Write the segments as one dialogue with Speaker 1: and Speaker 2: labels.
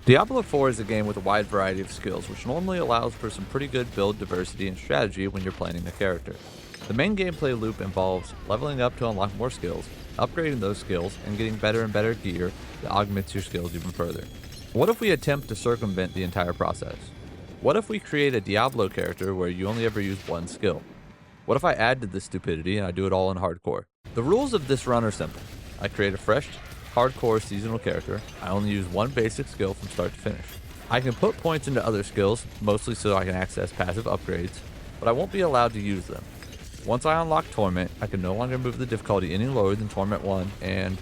Speaker 1: Diablo 4 is a game with a wide variety of skills, which normally allows for some pretty good build diversity and strategy when you're playing a character. The main gameplay loop involves leveling up to unlock more skills, upgrading those skills, and getting better and better gear that augments your skills even further. What if we attempt to circumvent the entire process? What if we create a Diablo character where you only ever use one skill? What if I add to this stupidity and I do it all in hardcore? The rules of this run are simple. I create a fresh, hardcore seasonal character. I only use one basic skill from start to finish. I can put points into other skills, mostly so I can access passive upgrades, but I won't be allowed to use them. Once I unlock Torment, I can no longer move the difficulty any lower than Torment 1, and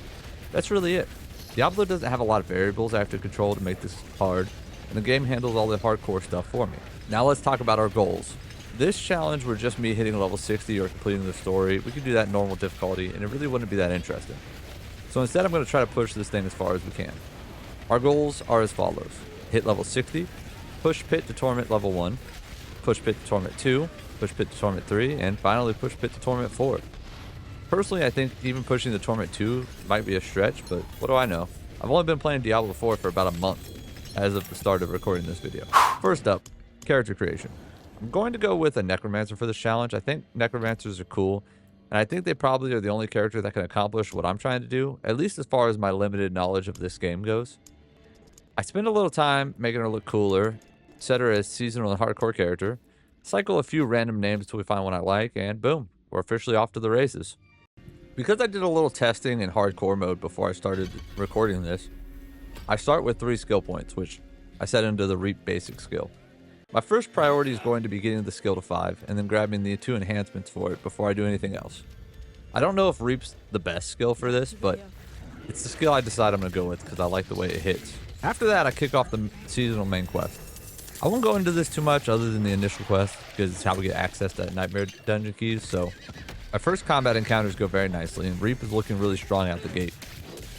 Speaker 1: that's really it. Diablo doesn't have a lot of variables I have to control to make this hard, and the game handles all the hardcore stuff for me. Now let's talk about our goals. This challenge were just me hitting level 60 or completing the story. We could do that in normal difficulty, and it really wouldn't be that interesting. So instead, I'm going to try to push this thing as far as we can. Our goals are as follows. Hit level 60, push Pit to Torment level 1, push Pit to Torment 2, push Pit to Torment 3, and finally push Pit to Torment 4. Personally, I think even pushing the Torment 2 might be a stretch, but what do I know? I've only been playing Diablo 4 for about a month as of the start of recording this video. First up, character creation. I'm going to go with a Necromancer for this challenge. I think Necromancers are cool, and I think they probably are the only character that can accomplish what I'm trying to do, at least as far as my limited knowledge of this game goes. I spend a little time making her look cooler, set her as seasonal and hardcore character, cycle a few random names until we find one I like, and boom, we're officially off to the races. Because I did a little testing in hardcore mode before I started recording this, I start with 3 skill points, which I set into the Reap basic skill. My first priority is going to be getting the skill to 5, and then grabbing the 2 enhancements for it before I do anything else. I don't know if Reap's the best skill for this, but it's the skill I decide I'm going to go with because I like the way it hits. After that, I kick off the seasonal main quest. I won't go into this too much other than the initial quest, because it's how we get access to Nightmare Dungeon keys, so my first combat encounters go very nicely, and Reap is looking really strong out the gate.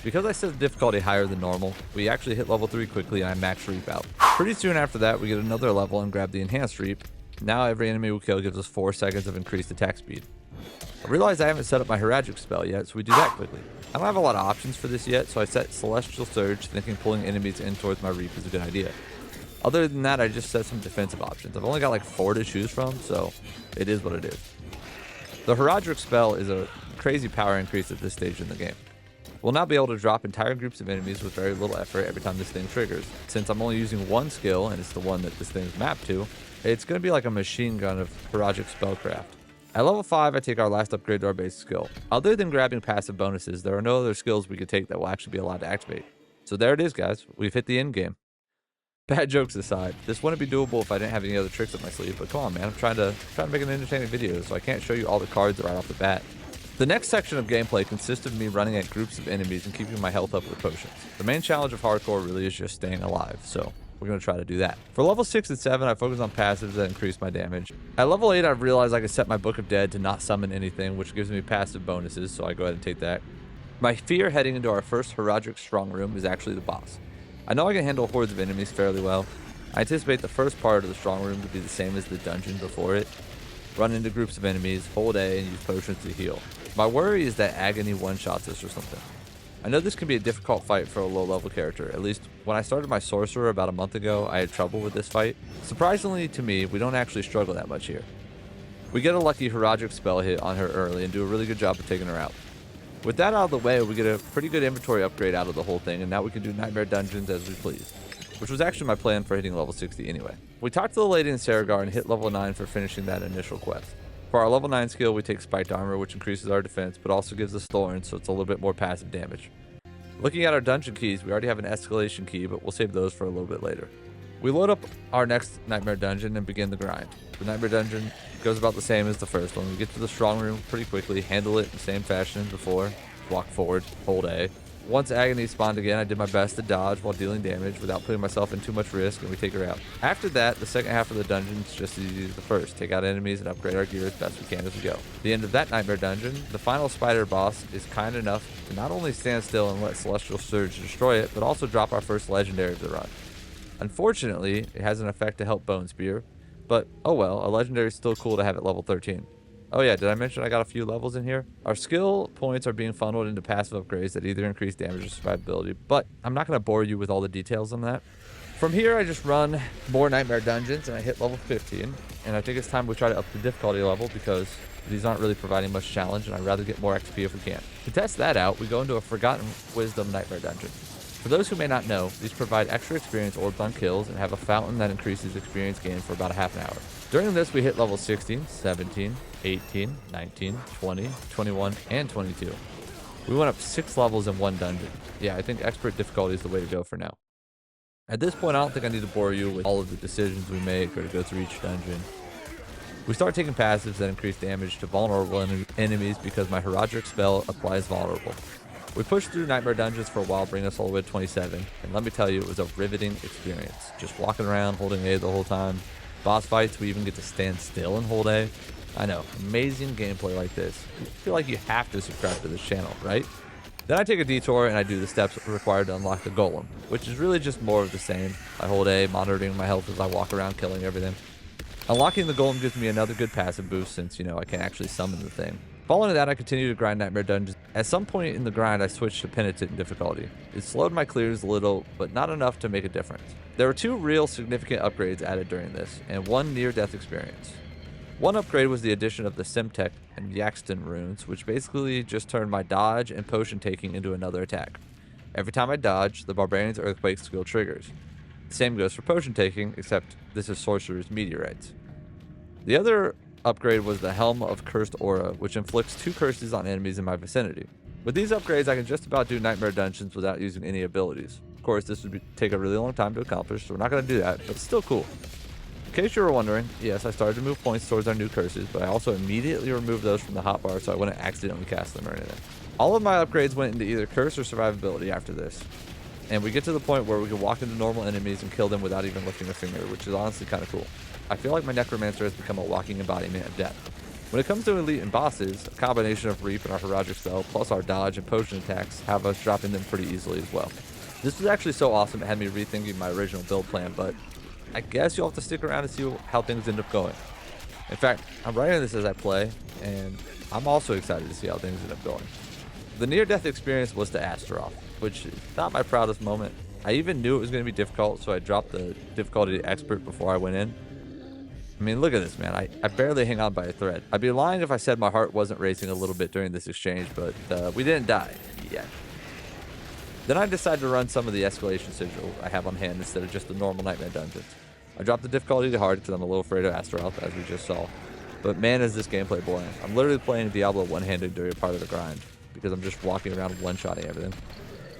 Speaker 1: Because I set the difficulty higher than normal, we actually hit level 3 quickly and I max Reap out. Pretty soon after that, we get another level and grab the enhanced Reap. Now every enemy we kill gives us 4 seconds of increased attack speed. I realize I haven't set up my Haragic spell yet, so we do that quickly. I don't have a lot of options for this yet, so I set Celestial Surge, thinking pulling enemies in towards my Reap is a good idea. Other than that, I just set some defensive options. I've only got like 4 to choose from, so it is what it is. The Haragic spell is a crazy power increase at this stage in the game. We'll now be able to drop entire groups of enemies with very little effort every time this thing triggers. Since I'm only using one skill, and it's the one that this thing is mapped to, it's going to be like a machine gun of Haragic spellcraft. At level 5, I take our last upgrade to our base skill. Other than grabbing passive bonuses, there are no other skills we could take that will actually be allowed to activate. So there it is, guys. We've hit the end game. Bad jokes aside, this wouldn't be doable if I didn't have any other tricks up my sleeve, but come on, man. I'm trying to make an entertaining video, so I can't show you all the cards right off the bat. The next section of gameplay consists of me running at groups of enemies and keeping my health up with potions. The main challenge of hardcore really is just staying alive, so we're going to try to do that. For level 6 and 7, I focus on passives that increase my damage. At level 8, I've realized I can set my Book of Dead to not summon anything, which gives me passive bonuses, so I go ahead and take that. My fear heading into our first Haragic strong room is actually the boss. I know I can handle hordes of enemies fairly well. I anticipate the first part of the strong room to be the same as the dungeon before it. Run into groups of enemies, hold A, and use potions to heal. My worry is that Agony one-shots us or something. I know this can be a difficult fight for a low-level character. At least when I started my Sorcerer about a month ago, I had trouble with this fight. Surprisingly to me, we don't actually struggle that much here. We get a lucky Haragic spell hit on her early and do a really good job of taking her out. With that out of the way, we get a pretty good inventory upgrade out of the whole thing, and now we can do Nightmare Dungeons as we please, which was actually my plan for hitting level 60 anyway. We talked to the lady in Saragar and hit level 9 for finishing that initial quest. For our level 9 skill, we take Spiked Armor, which increases our defense, but also gives us Thorn, so it's a little bit more passive damage. Looking at our dungeon keys, we already have an escalation key, but we'll save those for a little bit later. We load up our next Nightmare Dungeon and begin the grind. The Nightmare Dungeon goes about the same as the first one. We get to the strong room pretty quickly, handle it in the same fashion as before. Walk forward, hold A. Once Agony spawned again, I did my best to dodge while dealing damage without putting myself in too much risk, and we take her out. After that, the second half of the dungeon is just as easy as the first. Take out enemies and upgrade our gear as best we can as we go. At the end of that Nightmare Dungeon, the final spider boss is kind enough to not only stand still and let Celestial Surge destroy it, but also drop our first legendary of the run. Unfortunately, it has an effect to help Bone Spear, but oh well, a legendary is still cool to have at level 13. Oh yeah, did I mention I got a few levels in here? Our skill points are being funneled into passive upgrades that either increase damage or survivability, but I'm not going to bore you with all the details on that. From here, I just run more Nightmare Dungeons, and I hit level 15, and I think it's time we try to up the difficulty level because these aren't really providing much challenge, and I'd rather get more XP if we can. To test that out, we go into a Forgotten Wisdom Nightmare Dungeon. For those who may not know, these provide extra experience orbs on kills and have a fountain that increases experience gain for about a half an hour. During this, we hit level 16, 17, 18, 19, 20, 21, and 22. We went up 6 levels in one dungeon. Yeah, I think expert difficulty is the way to go for now. At this point, I don't think I need to bore you with all of the decisions we make or to go through each dungeon. We start taking passives that increase damage to vulnerable enemies because my Heraldric spell applies vulnerable. We pushed through Nightmare Dungeons for a while, bringing us all the way to 27, and let me tell you, it was a riveting experience. Just walking around, holding A the whole time. Boss fights, we even get to stand still and hold A. I know, amazing gameplay like this. I feel like you have to subscribe to this channel, right? Then I take a detour and I do the steps required to unlock the Golem, which is really just more of the same. I hold A, monitoring my health as I walk around killing everything. Unlocking the Golem gives me another good passive boost since, I can actually summon the thing. Following that, I continue to grind Nightmare Dungeons. At some point in the grind, I switched to Penitent difficulty. It slowed my clears a little, but not enough to make a difference. There were 2 real significant upgrades added during this, and 1 near-death experience. One upgrade was the addition of the Simtek and Yaxton runes, which basically just turned my dodge and potion taking into another attack. Every time I dodge, the Barbarian's Earthquake skill triggers. The same goes for potion taking, except this is Sorcerer's Meteorites. The other upgrade was the Helm of Cursed Aura, which inflicts 2 curses on enemies in my vicinity. With these upgrades, I can just about do Nightmare Dungeons without using any abilities. Of course, this would take a really long time to accomplish, so we're not going to do that, but it's still cool. In case you were wondering, yes, I started to move points towards our new curses, but I also immediately removed those from the hotbar so I wouldn't accidentally cast them or anything. All of my upgrades went into either curse or survivability after this. And we get to the point where we can walk into normal enemies and kill them without even lifting a finger, which is honestly kind of cool. I feel like my Necromancer has become a walking embodiment of death. When it comes to elite and bosses, a combination of Reap and our Heraldric spell, plus our dodge and potion attacks, have us dropping them pretty easily as well. This was actually so awesome it had me rethinking my original build plan, but I guess you'll have to stick around to see how things end up going. In fact, I'm writing this as I play, and I'm also excited to see how things end up going. The near-death experience was to Astaroth, which is not my proudest moment. I even knew it was going to be difficult, so I dropped the difficulty to expert before I went in. I mean, look at this, man. I barely hang on by a thread. I'd be lying if I said my heart wasn't racing a little bit during this exchange, but we didn't die yet. Then I decided to run some of the escalation sigil I have on hand instead of just the normal Nightmare Dungeons. I dropped the difficulty to hard because I'm a little afraid of Astaroth, as we just saw. But man, is this gameplay boring. I'm literally playing Diablo one-handed during part of the grind because I'm just walking around one-shotting everything.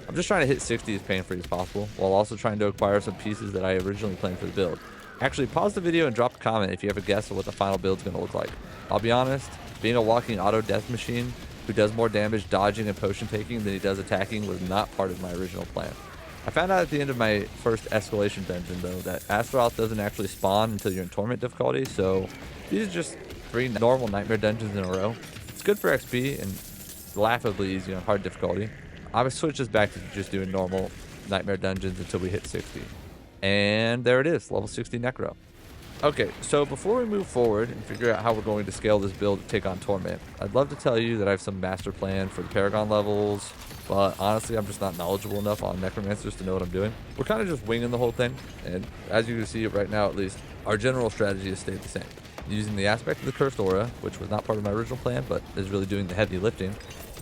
Speaker 1: I'm just trying to hit 60 as pain-free as possible, while also trying to acquire some pieces that I originally planned for the build. Actually, pause the video and drop a comment if you have a guess of what the final build's going to look like. I'll be honest, being a walking auto-death machine who does more damage dodging and potion taking than he does attacking was not part of my original plan. I found out at the end of my first escalation dungeon, though, that Astaroth doesn't actually spawn until you're in Torment difficulty, so these are just 3 normal Nightmare Dungeons in a row. It's good for XP and laughably easy on hard difficulty. I would switch this back to just doing normal Nightmare Dungeons until we hit 60. And there it is, level 60 Necro. Okay, so before we move forward and figure out how we're going to scale this build to take on Torment, I'd love to tell you that I have some master plan for the Paragon levels, but honestly, I'm just not knowledgeable enough on Necromancers to know what I'm doing. We're kind of just winging the whole thing, and as you can see right now at least, our general strategy has stayed the same. Using the aspect of the Cursed Aura, which was not part of my original plan, but is really doing the heavy lifting,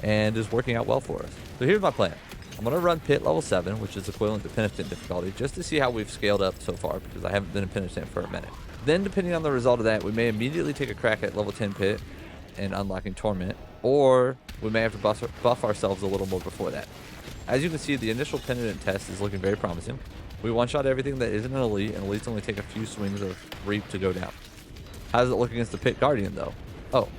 Speaker 1: and is working out well for us. So here's my plan. I'm going to run Pit level 7, which is equivalent to Penitent difficulty, just to see how we've scaled up so far, because I haven't been a Penitent for a minute. Then, depending on the result of that, we may immediately take a crack at level 10 Pit and unlocking Torment, or we may have to buff ourselves a little more before that. As you can see, the initial Penitent test is looking very promising. We one-shot everything that isn't an Elite, and Elites only take a few swings of Reap to go down. How does it look against the Pit Guardian, though? Oh,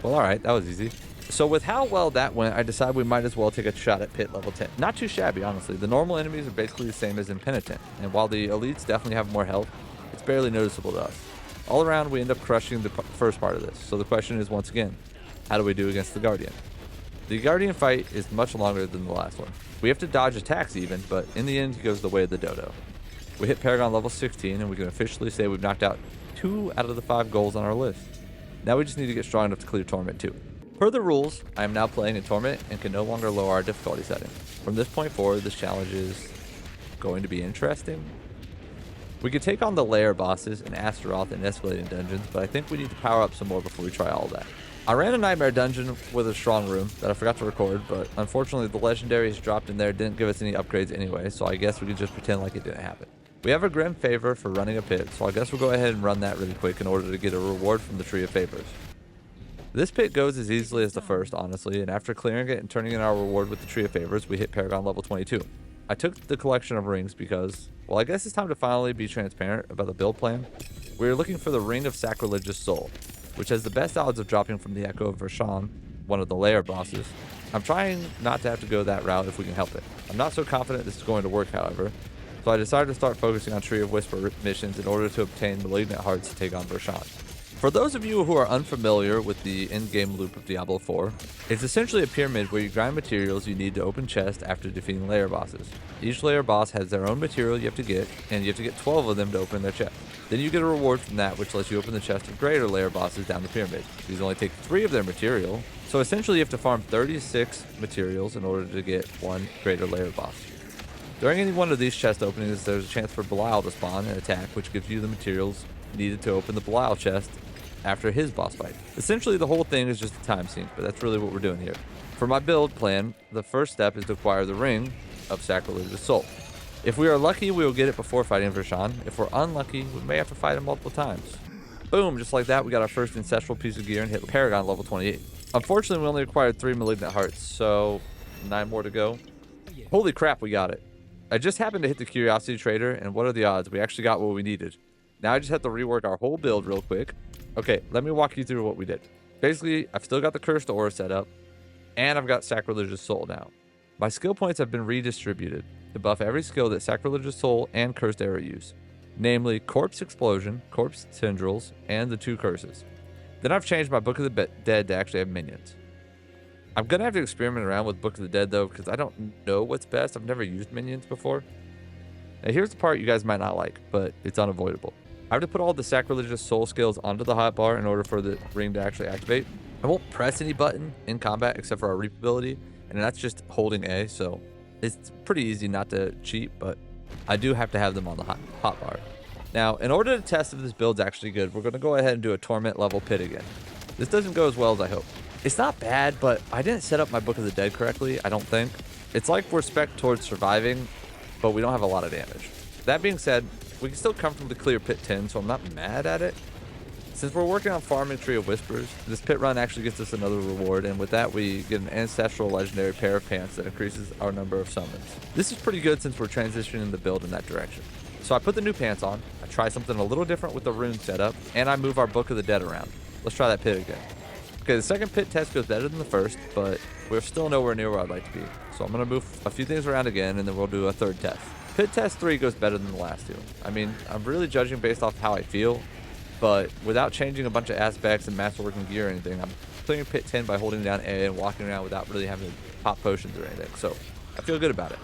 Speaker 1: well, alright, that was easy. So with how well that went, I decided we might as well take a shot at Pit level 10. Not too shabby, honestly. The normal enemies are basically the same as in Penitent, and while the Elites definitely have more health, it's barely noticeable to us. All around, we end up crushing the first part of this. So the question is, once again, how do we do against the Guardian? The Guardian fight is much longer than the last one. We have to dodge attacks even, but in the end, he goes the way of the dodo. We hit Paragon level 16, and we can officially say we've knocked out 2 out of the 5 goals on our list. Now we just need to get strong enough to clear Torment too. Per the rules, I am now playing in Torment and can no longer lower our difficulty setting. From this point forward, this challenge is going to be interesting. We could take on the lair bosses and Astaroth and escalating dungeons, but I think we need to power up some more before we try all that. I ran a nightmare dungeon with a strong room that I forgot to record, but unfortunately the legendaries dropped in there didn't give us any upgrades anyway, so I guess we could just pretend like it didn't happen. We have a grim favor for running a pit, so I guess we'll go ahead and run that really quick in order to get a reward from the Tree of Favors. This pit goes as easily as the first, honestly, and after clearing it and turning in our reward with the Tree of Favors, we hit Paragon level 22. I took the collection of rings because, well, I guess it's time to finally be transparent about the build plan. We are looking for the Ring of Sacrilegious Soul, which has the best odds of dropping from the Echo of Vershan, one of the lair bosses. I'm trying not to have to go that route if we can help it. I'm not so confident this is going to work, however, so I decided to start focusing on Tree of Whisper missions in order to obtain Malignant Hearts to take on Vershan. For those of you who are unfamiliar with the endgame loop of Diablo 4, it's essentially a pyramid where you grind materials you need to open chests after defeating lair bosses. Each lair boss has their own material you have to get, and you have to get 12 of them to open their chest. Then you get a reward from that, which lets you open the chest of greater lair bosses down the pyramid. These only take 3 of their material, so essentially you have to farm 36 materials in order to get 1 greater lair boss. During any one of these chest openings, there's a chance for Belial to spawn and attack, which gives you the materials needed to open the Belial chest after his boss fight. Essentially, the whole thing is just a time sink, but that's really what we're doing here. For my build plan, the first step is to acquire the Ring of Sacrilegious Soul. If we are lucky, we will get it before fighting Vershan. If we're unlucky, we may have to fight him multiple times. Boom, just like that, we got our first ancestral piece of gear and hit Paragon level 28. Unfortunately, we only acquired 3 Malignant Hearts, so 9 more to go. Holy crap, we got it. I just happened to hit the Curiosity Trader, and what are the odds? We actually got what we needed. Now I just have to rework our whole build real quick. Okay, let me walk you through what we did. Basically, I've still got the Cursed Aura set up, and I've got Sacrilegious Soul now. My skill points have been redistributed to buff every skill that Sacrilegious Soul and Cursed Aura use, namely Corpse Explosion, Corpse Tendrils, and the 2 curses. Then I've changed my Book of the Dead to actually have minions. I'm going to have to experiment around with Book of the Dead, though, because I don't know what's best. I've never used minions before. Now, here's the part you guys might not like, but it's unavoidable. I have to put all the Sacrilegious Soul skills onto the hotbar in order for the ring to actually activate. I won't press any button in combat except for our Reap ability, and that's just holding A, so it's pretty easy not to cheat, but I do have to have them on the hotbar. Now, in order to test if this build's actually good, we're going to go ahead and do a Torment level pit again. This doesn't go as well as I hope. It's not bad, but I didn't set up my Book of the Dead correctly, I don't think. It's like we're spec towards surviving, but we don't have a lot of damage. That being said, we can still comfortably clear pit 10, so I'm not mad at it. Since we're working on farming Tree of Whispers, this pit run actually gets us another reward, and with that we get an ancestral legendary pair of pants that increases our number of summons. This is pretty good since we're transitioning the build in that direction. So I put the new pants on, I try something a little different with the rune setup, and I move our Book of the Dead around. Let's try that pit again. Okay, the second pit test goes better than the first, but we're still nowhere near where I'd like to be. So I'm going to move a few things around again, and then we'll do a third test. Pit test 3 goes better than the last 2. I mean, I'm really judging based off how I feel, but without changing a bunch of aspects and masterworking gear or anything, I'm clearing pit 10 by holding down A and walking around without really having to pop potions or anything. So I feel good about it.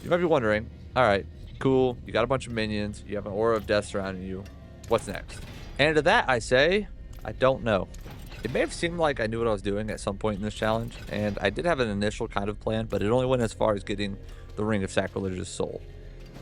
Speaker 1: You might be wondering, all right, cool, you got a bunch of minions, you have an aura of death surrounding you. What's next? And to that I say, I don't know. It may have seemed like I knew what I was doing at some point in this challenge, and I did have an initial kind of plan, but it only went as far as getting the Ring of Sacrilegious Soul.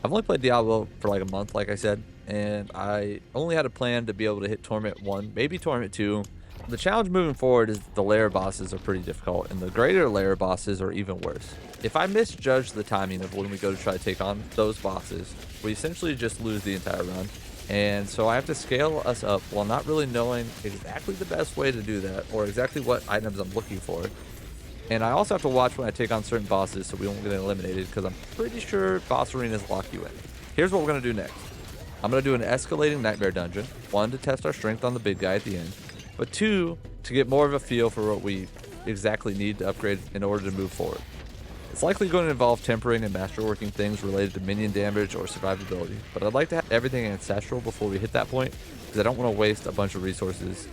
Speaker 1: I've only played Diablo for like a month, like I said, and I only had a plan to be able to hit Torment 1, maybe Torment 2. The challenge moving forward is the lair bosses are pretty difficult, and the greater lair bosses are even worse. If I misjudge the timing of when we go to try to take on those bosses, we essentially just lose the entire run. And so I have to scale us up while not really knowing exactly the best way to do that or exactly what items I'm looking for. And I also have to watch when I take on certain bosses so we won't get eliminated, because I'm pretty sure boss arenas lock you in. Here's what we're going to do next. I'm going to do an escalating nightmare dungeon. 1, to test our strength on the big guy at the end. But 2, to get more of a feel for what we exactly need to upgrade in order to move forward. It's likely going to involve tempering and masterworking things related to minion damage or survivability, but I'd like to have everything ancestral before we hit that point, because I don't want to waste a bunch of resources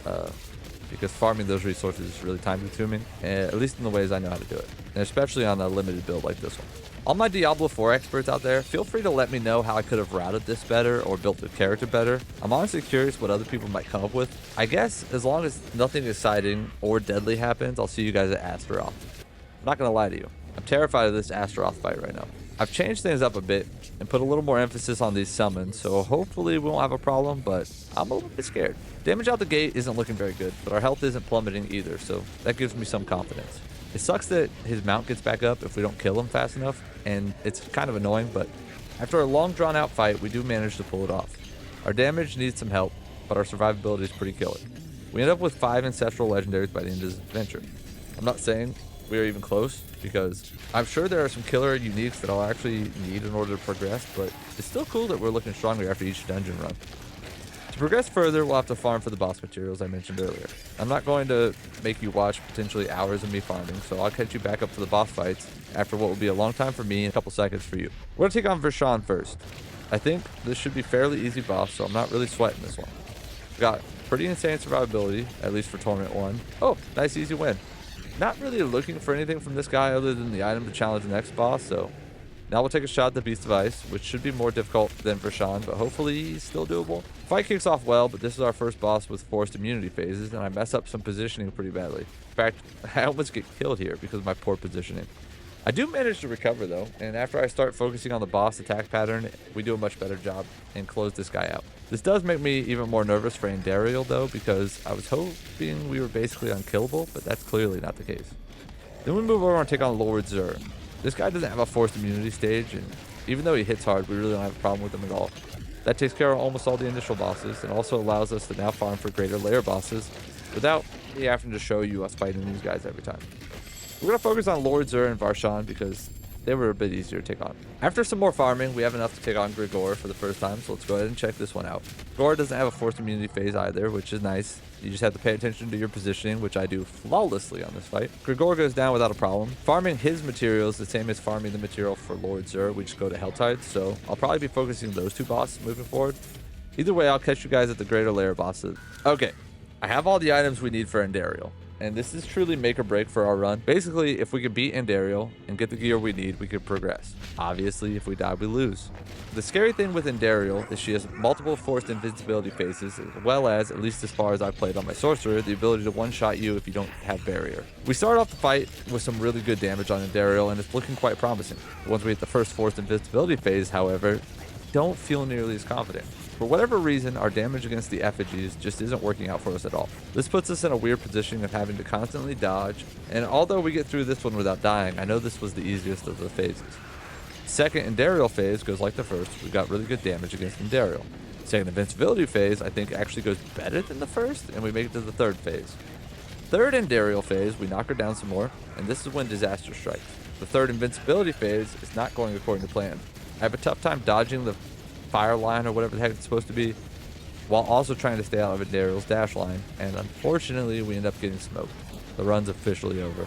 Speaker 1: because farming those resources is really time consuming, at least in the ways I know how to do it, and especially on a limited build like this one. All my Diablo 4 experts out there, feel free to let me know how I could have routed this better or built the character better. I'm honestly curious what other people might come up with. I guess as long as nothing exciting or deadly happens, I'll see you guys at Astaroth. I'm not gonna lie to you, I'm terrified of this Astaroth fight right now. I've changed things up a bit and put a little more emphasis on these summons, so hopefully we won't have a problem, but I'm a little bit scared. Damage out the gate isn't looking very good, but our health isn't plummeting either, so that gives me some confidence. It sucks that his mount gets back up if we don't kill him fast enough, and it's kind of annoying, but after a long drawn out fight, we do manage to pull it off. Our damage needs some help, but our survivability is pretty killer. We end up with 5 Ancestral Legendaries by the end of this adventure. I'm not saying we are even close, because I'm sure there are some killer uniques that I'll actually need in order to progress, but it's still cool that we're looking stronger after each dungeon run. To progress further, we'll have to farm for the boss materials I mentioned earlier. I'm not going to make you watch potentially hours of me farming, so I'll catch you back up for the boss fights after what will be a long time for me and a couple seconds for you. We're going to take on Vershawn first. I think this should be fairly easy boss, so I'm not really sweating this one. We got pretty insane survivability, at least for Torment 1. Oh, nice easy win. Not really looking for anything from this guy other than the item to challenge the next boss, so now we'll take a shot at the Beast of Ice, which should be more difficult than Vershawn, but hopefully he's still doable. Fight kicks off well, but this is our first boss with forced immunity phases, and I mess up some positioning pretty badly. In fact, I almost get killed here because of my poor positioning. I do manage to recover though, and after I start focusing on the boss attack pattern, we do a much better job and close this guy out. This does make me even more nervous for Andariel though, because I was hoping we were basically unkillable, but that's clearly not the case. Then we move over and take on Lord Zur. This guy doesn't have a forced immunity stage, and even though he hits hard, we really don't have a problem with him at all. That takes care of almost all the initial bosses, and also allows us to now farm for greater layer bosses without me having to show you us fighting these guys every time. We're going to focus on Lord Zur and Vershawn because they were a bit easier to take on. After some more farming, we have enough to take on Grigor for the first time, so let's go ahead and check this one out. Grigor doesn't have a forced immunity phase either, which is nice. You just have to pay attention to your positioning, which I do flawlessly on this fight. Grigor goes down without a problem. Farming his material is the same as farming the material for Lord Zur. We just go to Helltide, so I'll probably be focusing those two bosses moving forward. Either way, I'll catch you guys at the greater layer bosses. Okay, I have all the items we need for Andariel, and this is truly make or break for our run. Basically, if we can beat Andariel and get the gear we need, we can progress. Obviously, if we die, we lose. The scary thing with Andariel is she has multiple forced invincibility phases, as well as, at least as far as I've played on my sorcerer, the ability to one-shot you if you don't have barrier. We start off the fight with some really good damage on Andariel, and it's looking quite promising. Once we hit the first forced invincibility phase, however, don't feel nearly as confident. For whatever reason, our damage against the effigies just isn't working out for us at all. This puts us in a weird position of having to constantly dodge, and although we get through this one without dying, I know this was the easiest of the phases. Second Andariel phase goes like the first. We got really good damage against Andariel. Second invincibility phase, I think, actually goes better than the first, and we make it to the third phase. Third Andariel phase, we knock her down some more, and this is when disaster strikes. The third invincibility phase is not going according to plan. I have a tough time dodging the fire line or whatever the heck it's supposed to be, while also trying to stay out of Andariel's dash line, and unfortunately we end up getting smoked. The run's officially over.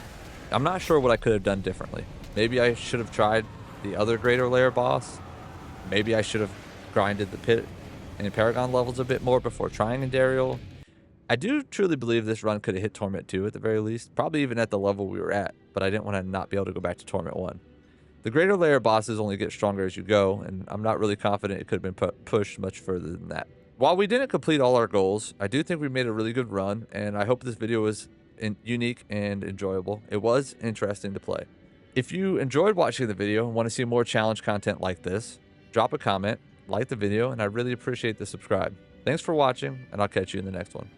Speaker 1: I'm not sure what I could have done differently. Maybe I should have tried the other greater layer boss. Maybe I should have grinded the pit and Paragon levels a bit more before trying Andariel. I do truly believe this run could have hit Torment 2 at the very least, probably even at the level we were at, but I didn't want to not be able to go back to Torment 1. The greater layer bosses only get stronger as you go, and I'm not really confident it could have been pushed much further than that. While we didn't complete all our goals, I do think we made a really good run, and I hope this video was unique and enjoyable. It was interesting to play. If you enjoyed watching the video and want to see more challenge content like this, drop a comment, like the video, and I really appreciate the subscribe. Thanks for watching, and I'll catch you in the next one.